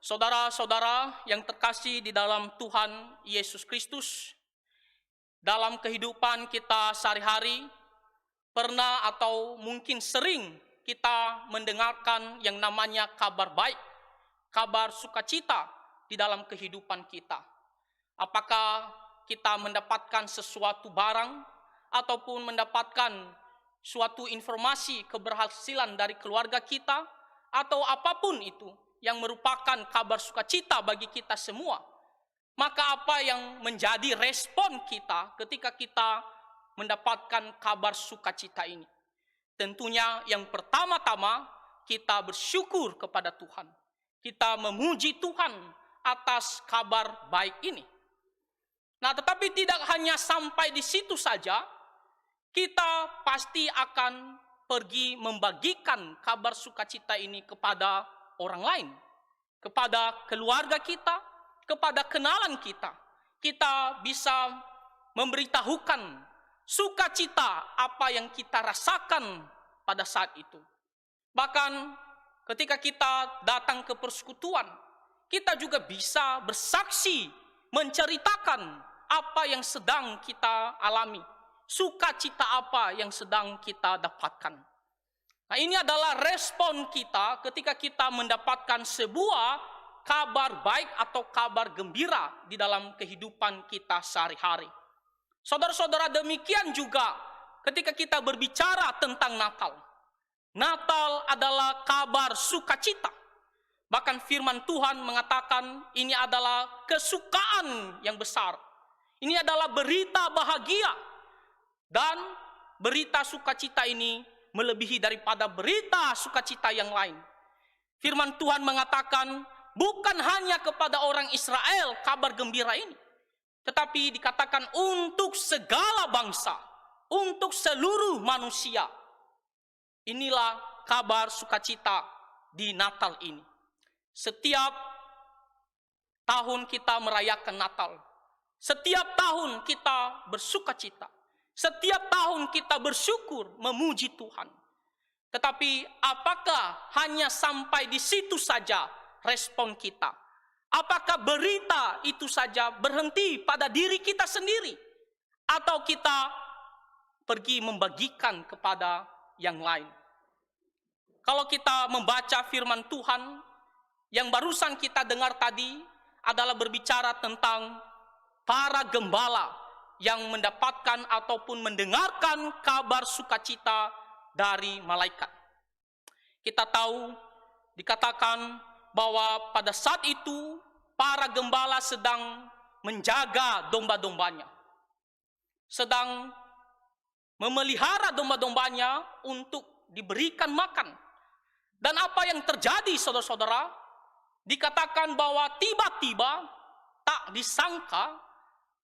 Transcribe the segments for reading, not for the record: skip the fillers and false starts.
Saudara-saudara yang terkasih di dalam Tuhan Yesus Kristus, dalam kehidupan kita sehari-hari, pernah atau mungkin sering kita mendengarkan yang namanya kabar baik, kabar sukacita di dalam kehidupan kita. Apakah kita mendapatkan sesuatu barang ataupun mendapatkan suatu informasi keberhasilan dari keluarga kita atau apapun itu yang merupakan kabar sukacita bagi kita semua, maka apa yang menjadi respon kita ketika kita mendapatkan kabar sukacita ini? Tentunya yang pertama-tama kita bersyukur kepada Tuhan. Kita memuji Tuhan atas kabar baik ini. Nah, tetapi tidak hanya sampai di situ saja, kita pasti akan pergi membagikan kabar sukacita ini kepada orang lain, kepada keluarga kita, kepada kenalan kita. Kita bisa memberitahukan sukacita apa yang kita rasakan pada saat itu. Bahkan ketika kita datang ke persekutuan, kita juga bisa bersaksi, menceritakan apa yang sedang kita alami, sukacita apa yang sedang kita dapatkan. Nah, ini adalah respon kita ketika kita mendapatkan sebuah kabar baik atau kabar gembira di dalam kehidupan kita sehari-hari. Saudara-saudara, demikian juga ketika kita berbicara tentang Natal. Natal adalah kabar sukacita. Bahkan firman Tuhan mengatakan ini adalah kesukaan yang besar. Ini adalah berita bahagia. Dan berita sukacita ini melebihi daripada berita sukacita yang lain. Firman Tuhan mengatakan bukan hanya kepada orang Israel kabar gembira ini, tetapi dikatakan untuk segala bangsa, untuk seluruh manusia. Inilah kabar sukacita di Natal ini. Setiap tahun kita merayakan Natal. Setiap tahun kita bersukacita. Setiap tahun kita bersyukur, memuji Tuhan. Tetapi apakah hanya sampai di situ saja respon kita? Apakah berita itu saja berhenti pada diri kita sendiri? Atau kita pergi membagikan kepada yang lain? Kalau kita membaca firman Tuhan, yang barusan kita dengar tadi adalah berbicara tentang para gembala yang mendapatkan ataupun mendengarkan kabar sukacita dari malaikat. Kita tahu, dikatakan bahwa pada saat itu para gembala sedang menjaga domba-dombanya, sedang memelihara domba-dombanya untuk diberikan makan. Dan apa yang terjadi, saudara-saudara? Dikatakan bahwa tiba-tiba tak disangka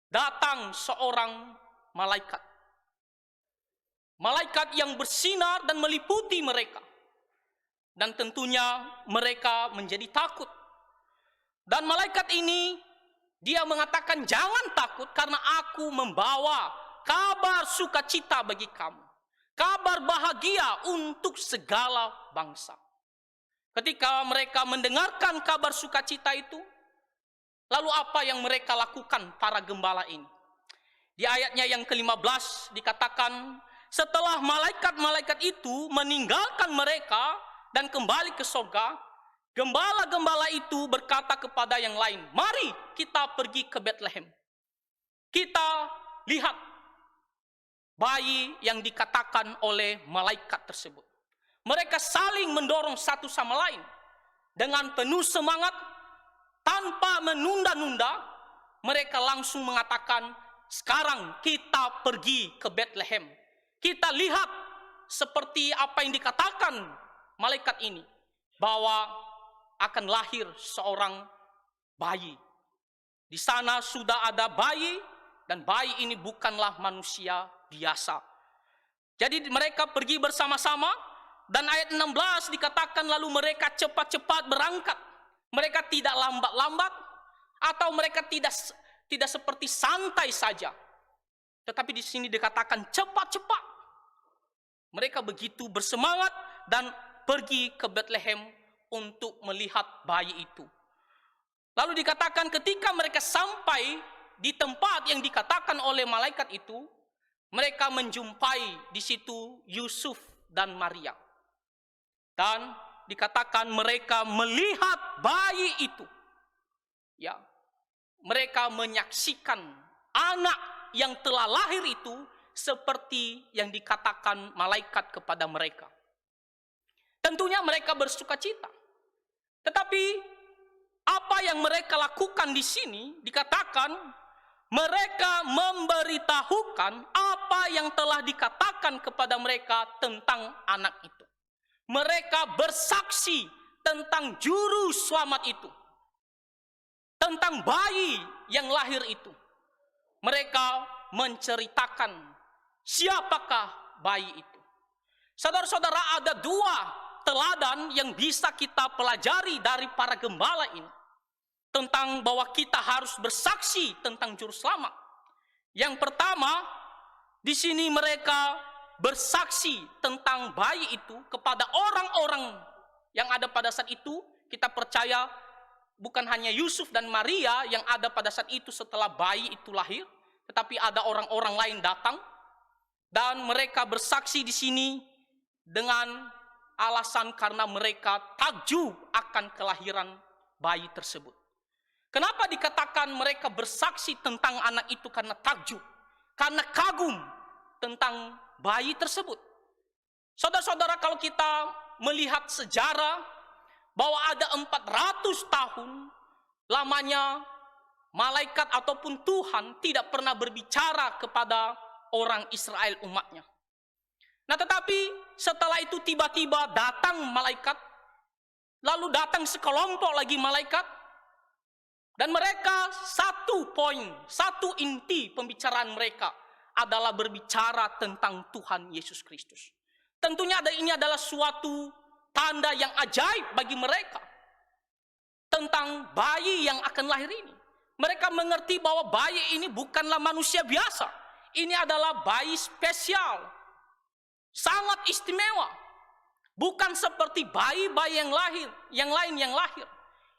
datang seorang malaikat. Malaikat yang bersinar dan meliputi mereka. Dan tentunya mereka menjadi takut. Dan malaikat ini, dia mengatakan, jangan takut karena aku membawa kabar sukacita bagi kamu. Kabar bahagia untuk segala bangsa. Ketika mereka mendengarkan kabar sukacita itu, lalu apa yang mereka lakukan para gembala ini? Di ayatnya yang ke-15 dikatakan, setelah malaikat-malaikat itu meninggalkan mereka dan kembali ke surga, gembala-gembala itu berkata kepada yang lain, mari kita pergi ke Betlehem. Kita lihat bayi yang dikatakan oleh malaikat tersebut. Mereka saling mendorong satu sama lain dengan penuh semangat. Tanpa menunda-nunda, mereka langsung mengatakan, sekarang kita pergi ke Betlehem. Kita lihat seperti apa yang dikatakan malaikat ini, bahwa akan lahir seorang bayi. Di sana sudah ada bayi, dan bayi ini bukanlah manusia biasa. Jadi mereka pergi bersama-sama, dan ayat 16 dikatakan lalu mereka cepat-cepat berangkat. Mereka tidak lambat-lambat, atau mereka tidak seperti santai saja. Tetapi di sini dikatakan cepat-cepat. Mereka begitu bersemangat dan pergi ke Betlehem untuk melihat bayi itu. Lalu dikatakan ketika mereka sampai di tempat yang dikatakan oleh malaikat itu, mereka menjumpai di situ Yusuf dan Maria. Dan dikatakan mereka melihat bayi itu. Ya, mereka menyaksikan anak yang telah lahir itu seperti yang dikatakan malaikat kepada mereka. Tentunya mereka bersuka cita. Tetapi apa yang mereka lakukan di sini dikatakan mereka memberitahukan apa yang telah dikatakan kepada mereka tentang anak itu. Mereka bersaksi tentang juru selamat itu, tentang bayi yang lahir itu. Mereka menceritakan siapakah bayi itu. Saudara-saudara, ada dua teladan yang bisa kita pelajari dari para gembala ini, tentang bahwa kita harus bersaksi tentang juru selamat. Yang pertama, di sini mereka bersaksi tentang bayi itu kepada orang-orang yang ada pada saat itu. Kita percaya bukan hanya Yusuf dan Maria yang ada pada saat itu setelah bayi itu lahir, tetapi ada orang-orang lain datang, dan mereka bersaksi di sini dengan alasan karena mereka takjub akan kelahiran bayi tersebut. Kenapa dikatakan mereka bersaksi tentang anak itu? Karena takjub, karena kagum tentang bayi tersebut. Saudara-saudara, kalau kita melihat sejarah bahwa ada 400 tahun lamanya malaikat ataupun Tuhan tidak pernah berbicara kepada orang Israel umatnya. Nah, tetapi setelah itu tiba-tiba datang malaikat, lalu datang sekelompok lagi malaikat, dan mereka satu poin, satu inti pembicaraan mereka adalah berbicara tentang Tuhan Yesus Kristus. Tentunya ini adalah suatu tanda yang ajaib bagi mereka tentang bayi yang akan lahir ini. Mereka mengerti bahwa bayi ini bukanlah manusia biasa. Ini adalah bayi spesial, sangat istimewa. Bukan seperti bayi-bayi yang lain yang lahir.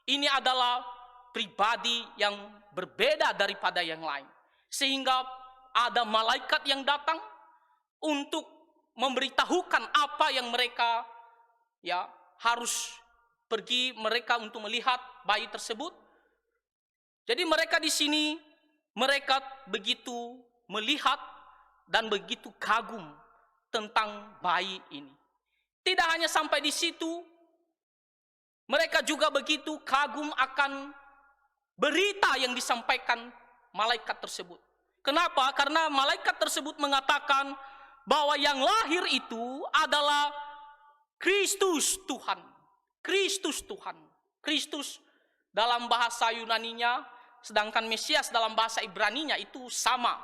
Ini adalah pribadi yang berbeda daripada yang lain. Sehingga ada malaikat yang datang untuk memberitahukan apa yang mereka harus pergi mereka untuk melihat bayi tersebut. Jadi mereka di sini mereka begitu melihat dan begitu kagum tentang bayi ini. Tidak hanya sampai di situ, mereka juga begitu kagum akan berita yang disampaikan malaikat tersebut. Kenapa? Karena malaikat tersebut mengatakan bahwa yang lahir itu adalah Kristus Tuhan. Kristus Tuhan. Kristus dalam bahasa Yunaninya, sedangkan Mesias dalam bahasa Ibraninya itu sama.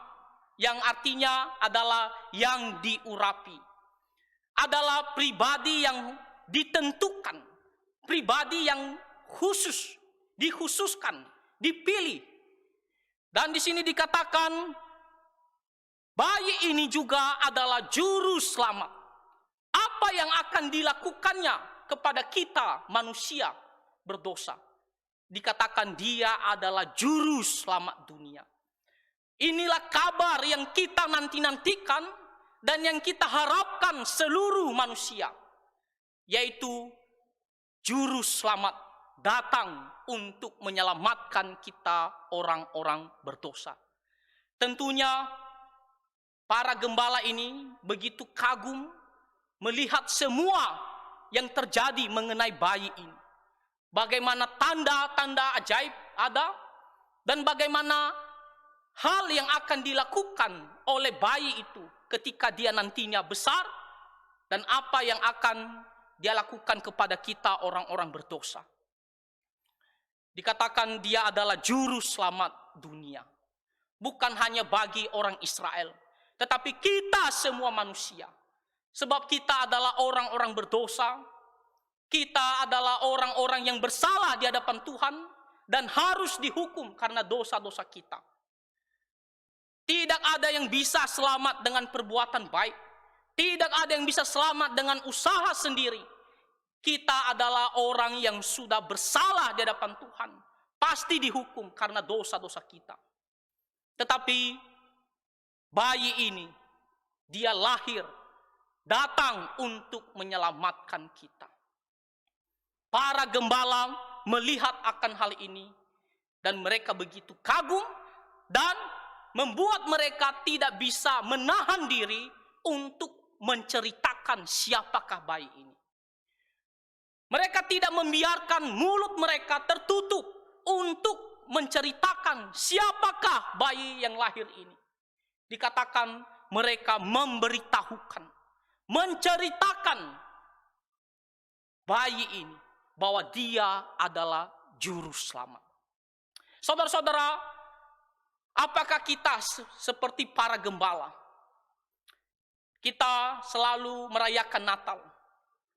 Yang artinya adalah yang diurapi. Adalah pribadi yang ditentukan. Pribadi yang khusus, dikhususkan, dipilih. Dan di sini dikatakan bayi ini juga adalah juru selamat. Apa yang akan dilakukannya kepada kita manusia berdosa? Dikatakan dia adalah juru selamat dunia. Inilah kabar yang kita nanti-nantikan dan yang kita harapkan seluruh manusia, yaitu juru selamat datang untuk menyelamatkan kita orang-orang berdosa. Tentunya para gembala ini begitu kagum melihat semua yang terjadi mengenai bayi ini. Bagaimana tanda-tanda ajaib ada, dan bagaimana hal yang akan dilakukan oleh bayi itu ketika dia nantinya besar, dan apa yang akan dia lakukan kepada kita orang-orang berdosa. Dikatakan dia adalah juru selamat dunia. Bukan hanya bagi orang Israel, tetapi kita semua manusia. Sebab kita adalah orang-orang berdosa. Kita adalah orang-orang yang bersalah di hadapan Tuhan dan harus dihukum karena dosa-dosa kita. Tidak ada yang bisa selamat dengan perbuatan baik. Tidak ada yang bisa selamat dengan usaha sendiri. Kita adalah orang yang sudah bersalah di hadapan Tuhan. pasti dihukum karena dosa-dosa kita. Tetapi bayi ini, dia lahir, datang untuk menyelamatkan kita. Para gembala melihat akan hal ini dan mereka begitu kagum dan membuat mereka tidak bisa menahan diri untuk menceritakan siapakah bayi ini. Mereka tidak membiarkan mulut mereka tertutup untuk menceritakan siapakah bayi yang lahir ini. Dikatakan mereka memberitahukan, menceritakan bayi ini bahwa dia adalah juru selamat. Saudara-saudara, apakah kita seperti para gembala? Kita selalu merayakan Natal.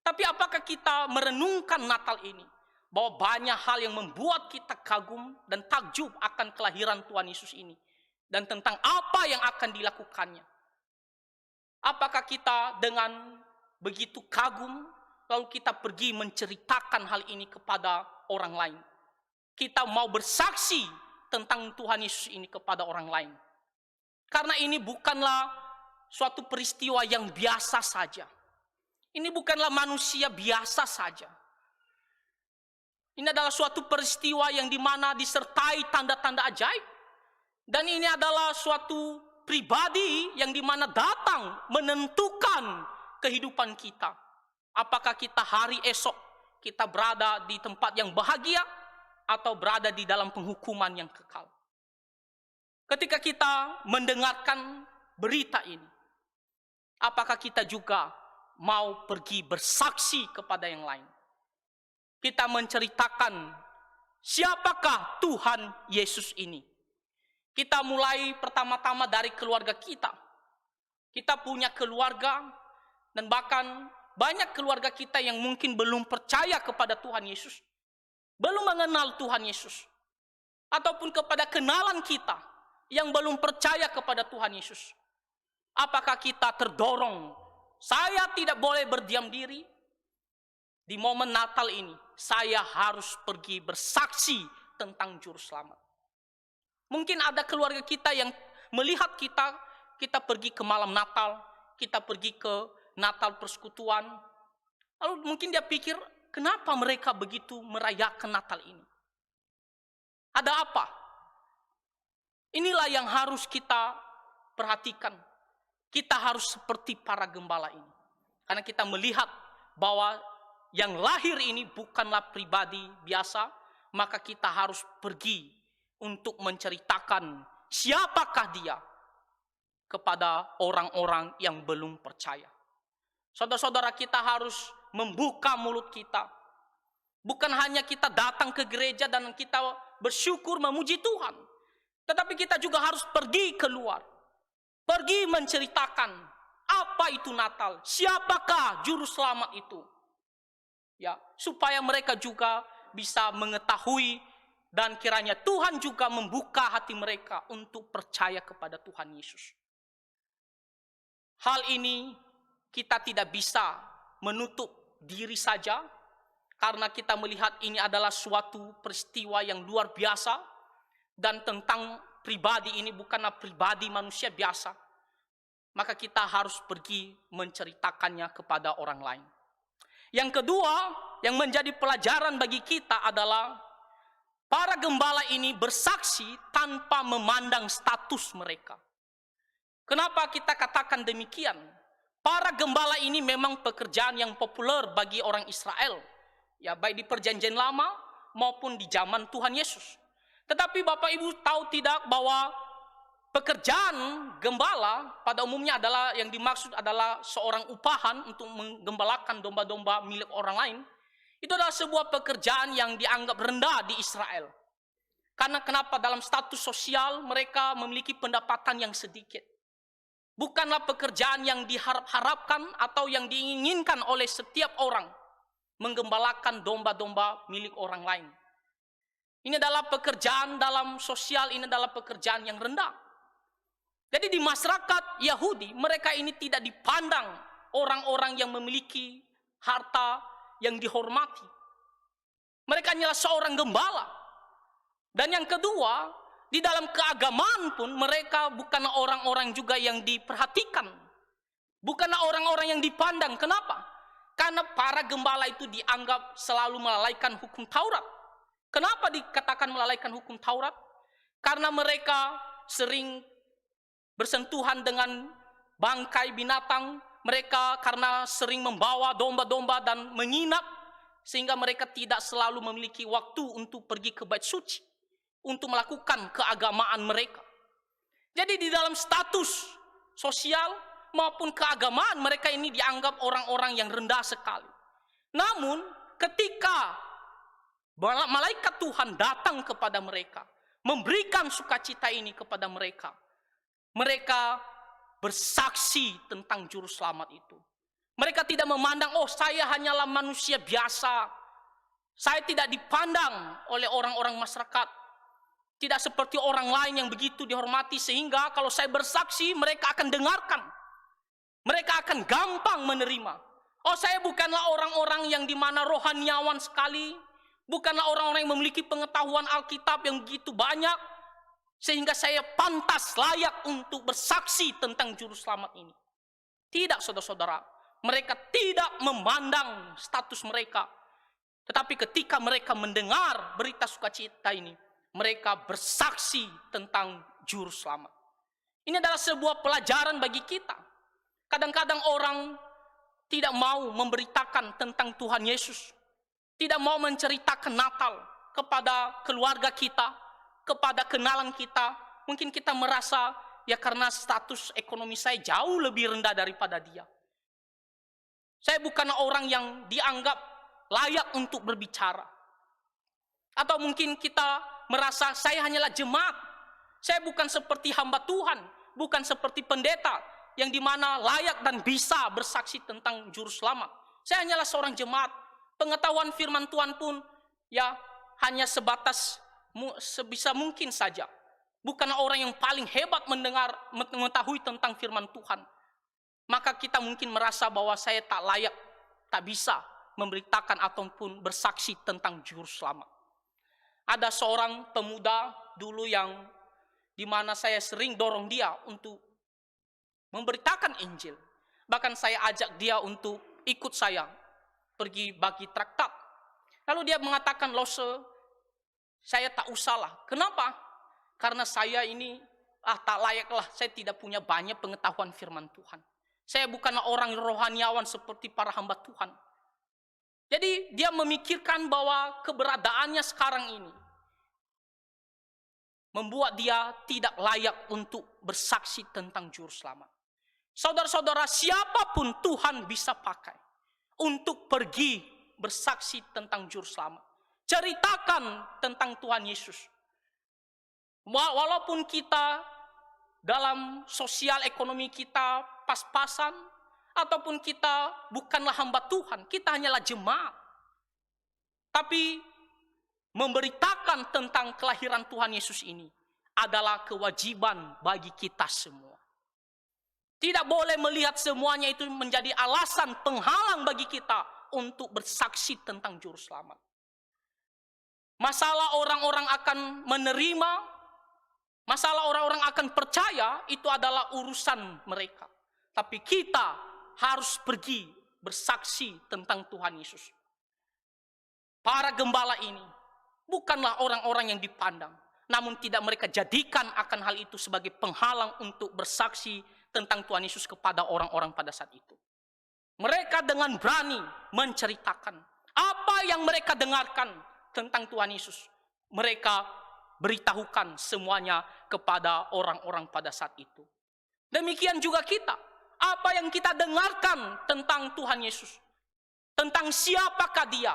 Tapi apakah kita merenungkan Natal ini? Bahwa banyak hal yang membuat kita kagum dan takjub akan kelahiran Tuhan Yesus ini. Dan tentang apa yang akan dilakukannya. Apakah kita dengan begitu kagum, lalu kita pergi menceritakan hal ini kepada orang lain? Kita mau bersaksi tentang Tuhan Yesus ini kepada orang lain. Karena ini bukanlah suatu peristiwa yang biasa saja. Ini bukanlah manusia biasa saja. Ini adalah suatu peristiwa yang dimana disertai tanda-tanda ajaib. Dan ini adalah suatu pribadi yang dimana datang menentukan kehidupan kita. Apakah kita hari esok kita berada di tempat yang bahagia atau berada di dalam penghukuman yang kekal. Ketika kita mendengarkan berita ini, apakah kita juga mau pergi bersaksi kepada yang lain? Kita menceritakan siapakah Tuhan Yesus ini. Kita mulai pertama-tama dari keluarga kita. Kita punya keluarga dan bahkan banyak keluarga kita yang mungkin belum percaya kepada Tuhan Yesus. Belum mengenal Tuhan Yesus. Ataupun kepada kenalan kita yang belum percaya kepada Tuhan Yesus. Apakah kita terdorong? Saya tidak boleh berdiam diri. Di momen Natal ini, saya harus pergi bersaksi tentang Juru Selamat. Mungkin ada keluarga kita yang melihat kita pergi ke malam Natal, kita pergi ke Natal persekutuan. Lalu mungkin dia pikir, kenapa mereka begitu merayakan Natal ini? Ada apa? Inilah yang harus kita perhatikan. Kita harus seperti para gembala ini. Karena kita melihat bahwa yang lahir ini bukanlah pribadi biasa, maka kita harus pergi untuk menceritakan siapakah dia kepada orang-orang yang belum percaya. Saudara-saudara, kita harus membuka mulut kita. Bukan hanya kita datang ke gereja dan kita bersyukur memuji Tuhan, tetapi kita juga harus pergi keluar. Pergi menceritakan apa itu Natal, siapakah Juru Selamat itu. Ya, supaya mereka juga bisa mengetahui dan kiranya Tuhan juga membuka hati mereka untuk percaya kepada Tuhan Yesus. Hal ini kita tidak bisa menutup diri saja karena kita melihat ini adalah suatu peristiwa yang luar biasa dan tentang pribadi ini bukanlah pribadi manusia biasa. Maka kita harus pergi menceritakannya kepada orang lain. Yang kedua, yang menjadi pelajaran bagi kita adalah para gembala ini bersaksi tanpa memandang status mereka. Kenapa kita katakan demikian? Para gembala ini memang pekerjaan yang populer bagi orang Israel. Ya, baik di perjanjian lama maupun di zaman Tuhan Yesus. Tetapi Bapak Ibu tahu tidak bahwa pekerjaan gembala pada umumnya adalah yang dimaksud adalah seorang upahan untuk menggembalakan domba-domba milik orang lain. Itu adalah sebuah pekerjaan yang dianggap rendah di Israel. Karena kenapa? Dalam status sosial mereka memiliki pendapatan yang sedikit. Bukanlah pekerjaan yang diharap-harapkan atau yang diinginkan oleh setiap orang menggembalakan domba-domba milik orang lain. Ini adalah pekerjaan dalam sosial, ini adalah pekerjaan yang rendah. Jadi di masyarakat Yahudi, mereka ini tidak dipandang orang-orang yang memiliki harta yang dihormati. Mereka hanyalah seorang gembala. Dan yang kedua, di dalam keagamaan pun mereka bukanlah orang-orang juga yang diperhatikan. Bukanlah orang-orang yang dipandang. Kenapa? Karena para gembala itu dianggap selalu melalaikan hukum Taurat. Kenapa dikatakan melalaikan hukum Taurat? Karena mereka sering bersentuhan dengan bangkai binatang. Mereka karena sering membawa domba-domba dan menginap, sehingga mereka tidak selalu memiliki waktu untuk pergi ke bait suci, untuk melakukan keagamaan mereka. Jadi di dalam status sosial maupun keagamaan mereka ini dianggap orang-orang yang rendah sekali. Namun ketika malaikat Tuhan datang kepada mereka, memberikan sukacita ini kepada mereka, mereka bersaksi tentang juru selamat itu. Mereka tidak memandang, oh saya hanyalah manusia biasa, saya tidak dipandang oleh orang-orang masyarakat, tidak seperti orang lain yang begitu dihormati, sehingga kalau saya bersaksi mereka akan dengarkan, mereka akan gampang menerima. Oh saya bukanlah orang-orang yang dimana rohaniawan sekali, bukanlah orang-orang yang memiliki pengetahuan Alkitab yang begitu banyak, sehingga saya pantas layak untuk bersaksi tentang juru selamat ini. Tidak, saudara-saudara, mereka tidak memandang status mereka. Tetapi ketika mereka mendengar berita sukacita ini, mereka bersaksi tentang juru selamat. Ini adalah sebuah pelajaran bagi kita. Kadang-kadang orang tidak mau memberitakan tentang Tuhan Yesus, tidak mau menceritakan Natal kepada keluarga kita, kepada kenalan kita. Mungkin kita merasa, ya karena status ekonomi saya jauh lebih rendah daripada dia, saya bukan orang yang dianggap layak untuk berbicara. Atau mungkin kita merasa saya hanyalah jemaat, saya bukan seperti hamba Tuhan, bukan seperti pendeta yang dimana layak dan bisa bersaksi tentang juru selamat. Saya hanyalah seorang jemaat, pengetahuan firman Tuhan pun ya hanya sebatas sebisa mungkin saja. Bukanlah orang yang paling hebat mengetahui tentang firman Tuhan. Maka kita mungkin merasa bahwa saya tak layak, tak bisa memberitakan ataupun bersaksi tentang juru selamat. Ada seorang pemuda dulu yang dimana saya sering dorong dia untuk memberitakan Injil. Bahkan saya ajak dia untuk ikut saya pergi bagi traktat. Lalu dia mengatakan, Lose, saya tak usahlah. Kenapa? Karena saya ini tak layaklah, saya tidak punya banyak pengetahuan firman Tuhan. Saya bukanlah orang rohaniawan seperti para hamba Tuhan. Jadi dia memikirkan bahwa keberadaannya sekarang ini membuat dia tidak layak untuk bersaksi tentang juru selamat. Saudara-saudara, siapapun Tuhan bisa pakai untuk pergi bersaksi tentang juru selamat. Ceritakan tentang Tuhan Yesus. Walaupun kita dalam sosial ekonomi kita pas-pasan, ataupun kita bukanlah hamba Tuhan, kita hanyalah jemaat. Tapi memberitakan tentang kelahiran Tuhan Yesus ini adalah kewajiban bagi kita semua. Tidak boleh melihat semuanya itu menjadi alasan penghalang bagi kita untuk bersaksi tentang juru selamat. Masalah orang-orang akan menerima, masalah orang-orang akan percaya, itu adalah urusan mereka. Tapi kita harus pergi bersaksi tentang Tuhan Yesus. Para gembala ini bukanlah orang-orang yang dipandang, namun tidak mereka jadikan akan hal itu sebagai penghalang untuk bersaksi tentang Tuhan Yesus kepada orang-orang pada saat itu. Mereka dengan berani menceritakan apa yang mereka dengarkan tentang Tuhan Yesus. Mereka beritahukan semuanya kepada orang-orang pada saat itu. Demikian juga kita. Apa yang kita dengarkan tentang Tuhan Yesus, tentang siapakah dia.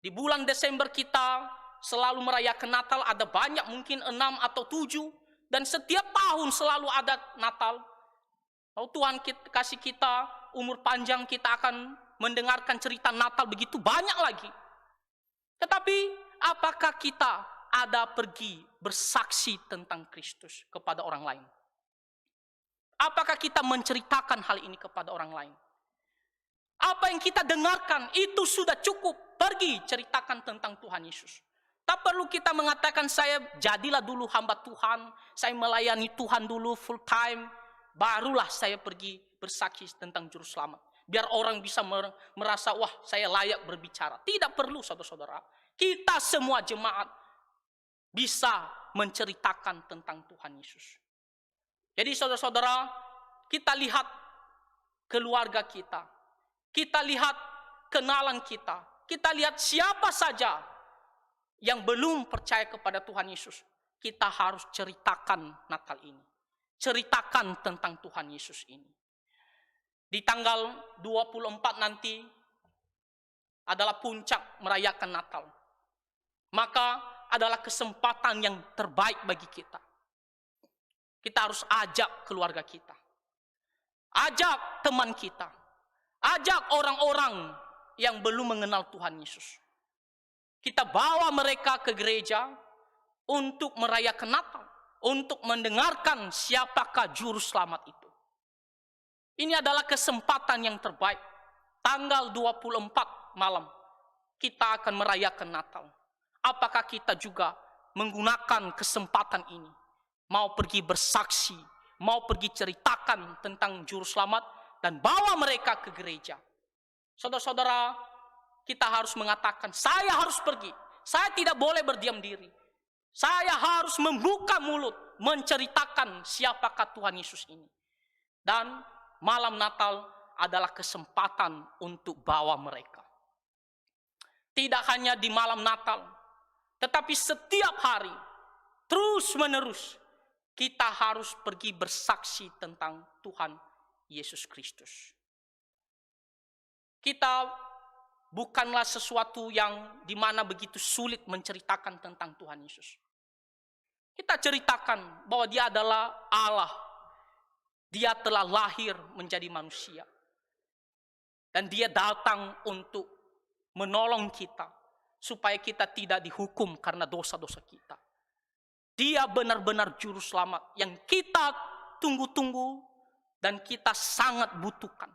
Di bulan Desember kita selalu merayakan Natal, ada banyak, mungkin 6 atau 7, dan setiap tahun selalu ada Natal. Kalau Tuhan kasih kita umur panjang, kita akan mendengarkan cerita Natal begitu banyak lagi. Tetapi apakah kita ada pergi bersaksi tentang Kristus kepada orang lain? Apakah kita menceritakan hal ini kepada orang lain? Apa yang kita dengarkan itu sudah cukup. Pergi ceritakan tentang Tuhan Yesus. Tak perlu kita mengatakan saya jadilah dulu hamba Tuhan, saya melayani Tuhan dulu full time, barulah saya pergi bersaksi tentang juru selamat. Biar orang bisa merasa, wah saya layak berbicara. Tidak perlu saudara-saudara. Kita semua jemaat bisa menceritakan tentang Tuhan Yesus. Jadi saudara-saudara, kita lihat keluarga kita. Kita lihat kenalan kita. Kita lihat siapa saja yang belum percaya kepada Tuhan Yesus, kita harus ceritakan Natal ini. Ceritakan tentang Tuhan Yesus ini. Di tanggal 24 nanti adalah puncak merayakan Natal. Maka adalah kesempatan yang terbaik bagi kita. Kita harus ajak keluarga kita. Ajak teman kita. Ajak orang-orang yang belum mengenal Tuhan Yesus. Kita bawa mereka ke gereja untuk merayakan Natal, untuk mendengarkan siapakah juru selamat itu. Ini adalah kesempatan yang terbaik. Tanggal 24 malam kita akan merayakan Natal. Apakah kita juga menggunakan kesempatan ini? Mau pergi bersaksi, mau pergi ceritakan tentang juru selamat dan bawa mereka ke gereja. Saudara-saudara, kita harus mengatakan, saya harus pergi. Saya tidak boleh berdiam diri. Saya harus membuka mulut, menceritakan siapakah Tuhan Yesus ini. Dan malam Natal adalah kesempatan untuk bawa mereka. Tidak hanya di malam Natal, tetapi setiap hari, terus-menerus, kita harus pergi bersaksi tentang Tuhan Yesus Kristus. Kita bukanlah sesuatu yang dimana begitu sulit menceritakan tentang Tuhan Yesus. Kita ceritakan bahwa dia adalah Allah. Dia telah lahir menjadi manusia. Dan dia datang untuk menolong kita. Supaya kita tidak dihukum karena dosa-dosa kita. Dia benar-benar juru selamat yang kita tunggu-tunggu dan kita sangat butuhkan.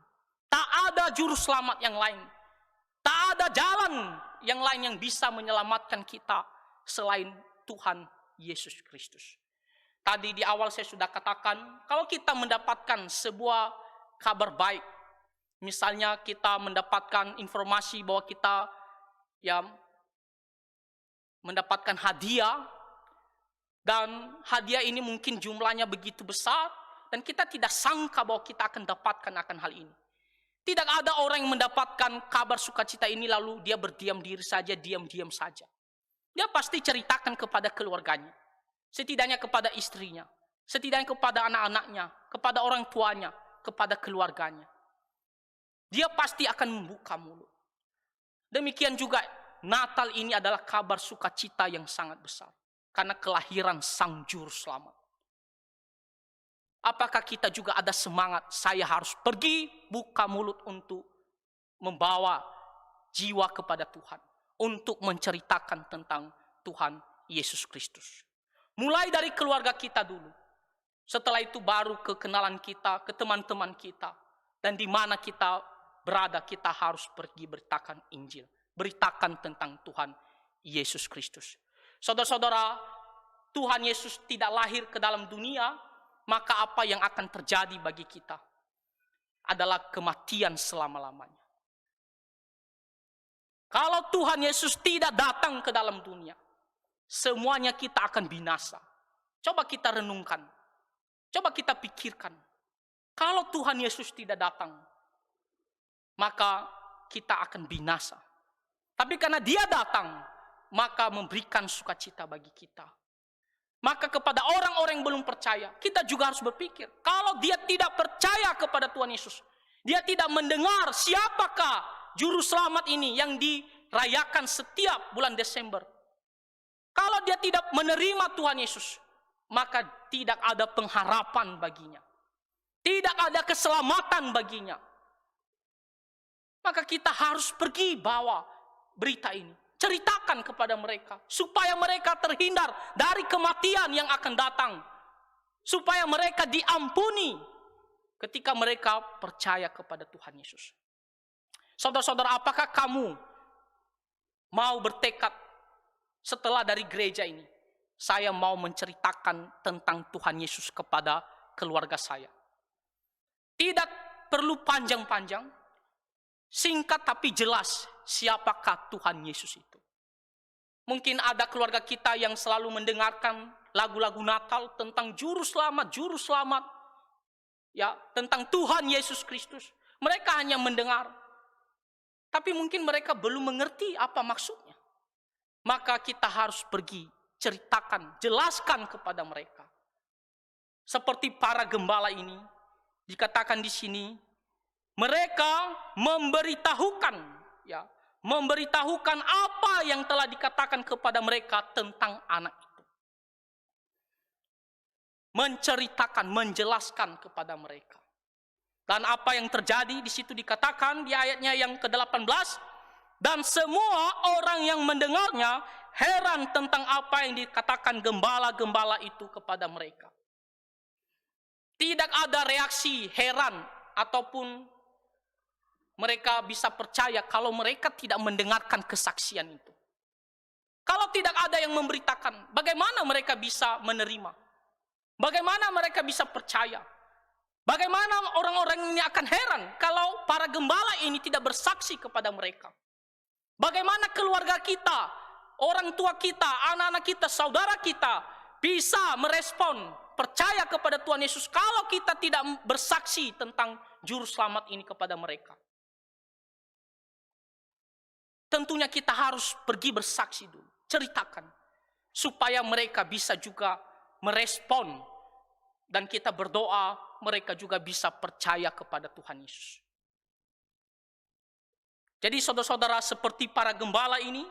Tak ada juru selamat yang lain. Tak ada jalan yang lain yang bisa menyelamatkan kita selain Tuhan Yesus Kristus. Tadi di awal saya sudah katakan, kalau kita mendapatkan sebuah kabar baik, misalnya kita mendapatkan informasi bahwa kita mendapatkan hadiah, dan hadiah ini mungkin jumlahnya begitu besar, dan kita tidak sangka bahwa kita akan dapatkan akan hal ini. Tidak ada orang yang mendapatkan kabar sukacita ini lalu dia berdiam diri saja, diam-diam saja. Dia pasti ceritakan kepada keluarganya. Setidaknya kepada istrinya. Setidaknya kepada anak-anaknya. Kepada orang tuanya. Kepada keluarganya. Dia pasti akan membuka mulut. Demikian juga Natal ini adalah kabar sukacita yang sangat besar. Karena kelahiran Sang Juru Selamat. Apakah kita juga ada semangat, saya harus pergi buka mulut untuk membawa jiwa kepada Tuhan. Untuk menceritakan tentang Tuhan Yesus Kristus. Mulai dari keluarga kita dulu. Setelah itu baru ke kenalan kita, ke teman-teman kita. Dan di mana kita berada, kita harus pergi beritakan Injil. Beritakan tentang Tuhan Yesus Kristus. Saudara-saudara, Tuhan Yesus tidak lahir ke dalam dunia, maka apa yang akan terjadi bagi kita adalah kematian selama-lamanya. Kalau Tuhan Yesus tidak datang ke dalam dunia, semuanya kita akan binasa. Coba kita renungkan. Coba kita pikirkan. Kalau Tuhan Yesus tidak datang, maka kita akan binasa. Tapi karena dia datang, maka memberikan sukacita bagi kita. Maka kepada orang-orang yang belum percaya, kita juga harus berpikir, kalau dia tidak percaya kepada Tuhan Yesus, dia tidak mendengar siapakah juru selamat ini yang dirayakan setiap bulan Desember. Kalau dia tidak menerima Tuhan Yesus, maka tidak ada pengharapan baginya. Tidak ada keselamatan baginya. Maka kita harus pergi bawa berita ini. Ceritakan kepada mereka supaya mereka terhindar dari kematian yang akan datang, supaya mereka diampuni ketika mereka percaya kepada Tuhan Yesus. Saudara-saudara, apakah kamu mau bertekad setelah dari gereja ini, saya mau menceritakan tentang Tuhan Yesus kepada keluarga saya. Tidak perlu panjang-panjang, singkat tapi jelas siapakah Tuhan Yesus itu. Mungkin ada keluarga kita yang selalu mendengarkan lagu-lagu Natal tentang juru selamat, ya, tentang Tuhan Yesus Kristus. Mereka hanya mendengar, tapi mungkin mereka belum mengerti apa maksudnya. Maka kita harus pergi, ceritakan, jelaskan kepada mereka. Seperti para gembala ini, dikatakan di sini, mereka memberitahukan apa yang telah dikatakan kepada mereka tentang anak itu. Menceritakan, menjelaskan kepada mereka. Dan apa yang terjadi di situ dikatakan di ayatnya yang ke-18, dan semua orang yang mendengarnya heran tentang apa yang dikatakan gembala-gembala itu kepada mereka. Tidak ada reaksi heran ataupun mereka bisa percaya kalau mereka tidak mendengarkan kesaksian itu. Kalau tidak ada yang memberitakan, bagaimana mereka bisa menerima? Bagaimana mereka bisa percaya? Bagaimana orang-orang ini akan heran kalau para gembala ini tidak bersaksi kepada mereka? Bagaimana keluarga kita, orang tua kita, anak-anak kita, saudara kita bisa merespon, percaya kepada Tuhan Yesus kalau kita tidak bersaksi tentang juru selamat ini kepada mereka? Tentunya kita harus pergi bersaksi dulu, ceritakan, supaya mereka bisa juga merespon, dan kita berdoa mereka juga bisa percaya kepada Tuhan Yesus. Jadi saudara-saudara, seperti para gembala ini,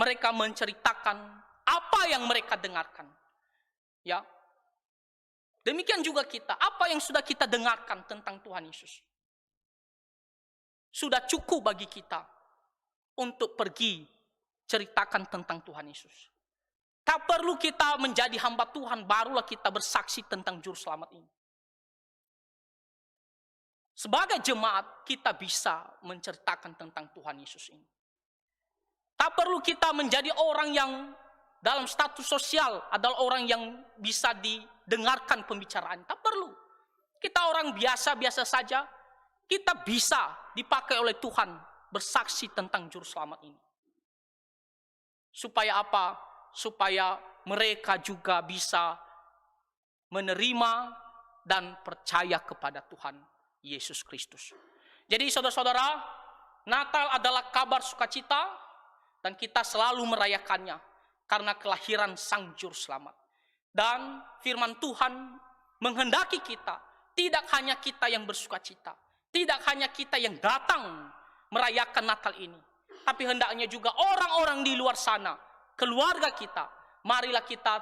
mereka menceritakan apa yang mereka dengarkan. Ya. Demikian juga kita, apa yang sudah kita dengarkan tentang Tuhan Yesus sudah cukup bagi kita untuk pergi ceritakan tentang Tuhan Yesus. Tak perlu kita menjadi hamba Tuhan barulah kita bersaksi tentang juru selamat ini. Sebagai jemaat kita bisa menceritakan tentang Tuhan Yesus ini. Tak perlu kita menjadi orang yang dalam status sosial adalah orang yang bisa didengarkan pembicaraan. Tak perlu. Kita orang biasa-biasa saja, kita bisa dipakai oleh Tuhan bersaksi tentang juru selamat ini. Supaya apa? Supaya mereka juga bisa menerima dan percaya kepada Tuhan Yesus Kristus. Jadi saudara-saudara, Natal adalah kabar sukacita dan kita selalu merayakannya karena kelahiran Sang Juru Selamat. Dan firman Tuhan menghendaki kita, tidak hanya kita yang bersukacita, tidak hanya kita yang datang merayakan Natal ini, tapi hendaknya juga orang-orang di luar sana, keluarga kita, marilah kita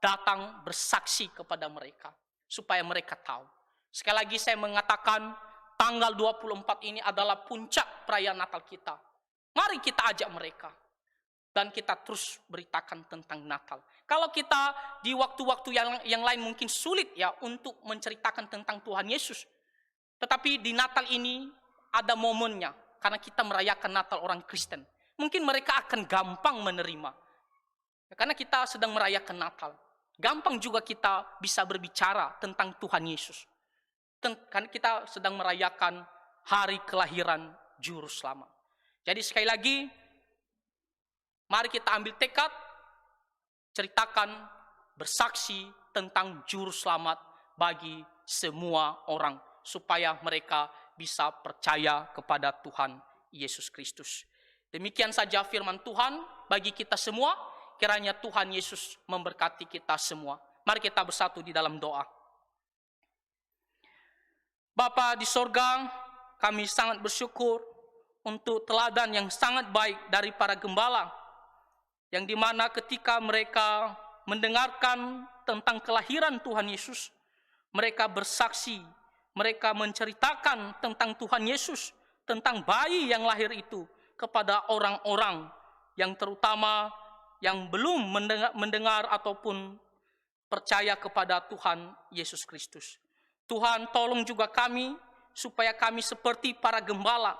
datang bersaksi kepada mereka, supaya mereka tahu. Sekali lagi saya mengatakan, tanggal 24 ini adalah puncak perayaan Natal kita. Mari kita ajak mereka, dan kita terus beritakan tentang Natal. Kalau kita di waktu-waktu yang lain mungkin sulit ya untuk menceritakan tentang Tuhan Yesus, tetapi di Natal ini ada momennya, karena kita merayakan Natal orang Kristen. Mungkin mereka akan gampang menerima, karena kita sedang merayakan Natal. Gampang juga kita bisa berbicara tentang Tuhan Yesus, karena kita sedang merayakan hari kelahiran Juru Selamat. Jadi sekali lagi, mari kita ambil tekad, ceritakan, bersaksi tentang Juru Selamat bagi semua orang, supaya mereka bisa percaya kepada Tuhan Yesus Kristus. Demikian saja firman Tuhan bagi kita semua. Kiranya Tuhan Yesus memberkati kita semua. Mari kita bersatu di dalam doa. Bapa di sorga, kami sangat bersyukur untuk teladan yang sangat baik dari para gembala, yang dimana ketika mereka mendengarkan tentang kelahiran Tuhan Yesus, mereka bersaksi, mereka menceritakan tentang Tuhan Yesus, tentang bayi yang lahir itu kepada orang-orang yang terutama yang belum mendengar ataupun percaya kepada Tuhan Yesus Kristus. Tuhan, tolong juga kami supaya kami seperti para gembala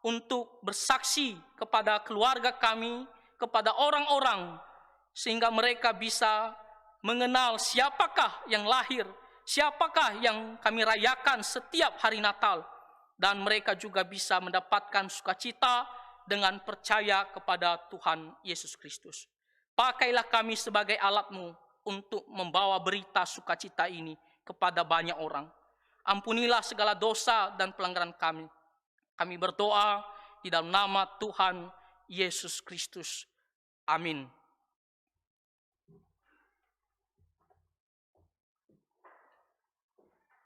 untuk bersaksi kepada keluarga kami, kepada orang-orang sehingga mereka bisa mengenal siapakah yang lahir, siapakah yang kami rayakan setiap hari Natal, dan mereka juga bisa mendapatkan sukacita dengan percaya kepada Tuhan Yesus Kristus. Pakailah kami sebagai alat-Mu untuk membawa berita sukacita ini kepada banyak orang. Ampunilah segala dosa dan pelanggaran kami. Kami berdoa di dalam nama Tuhan Yesus Kristus. Amin.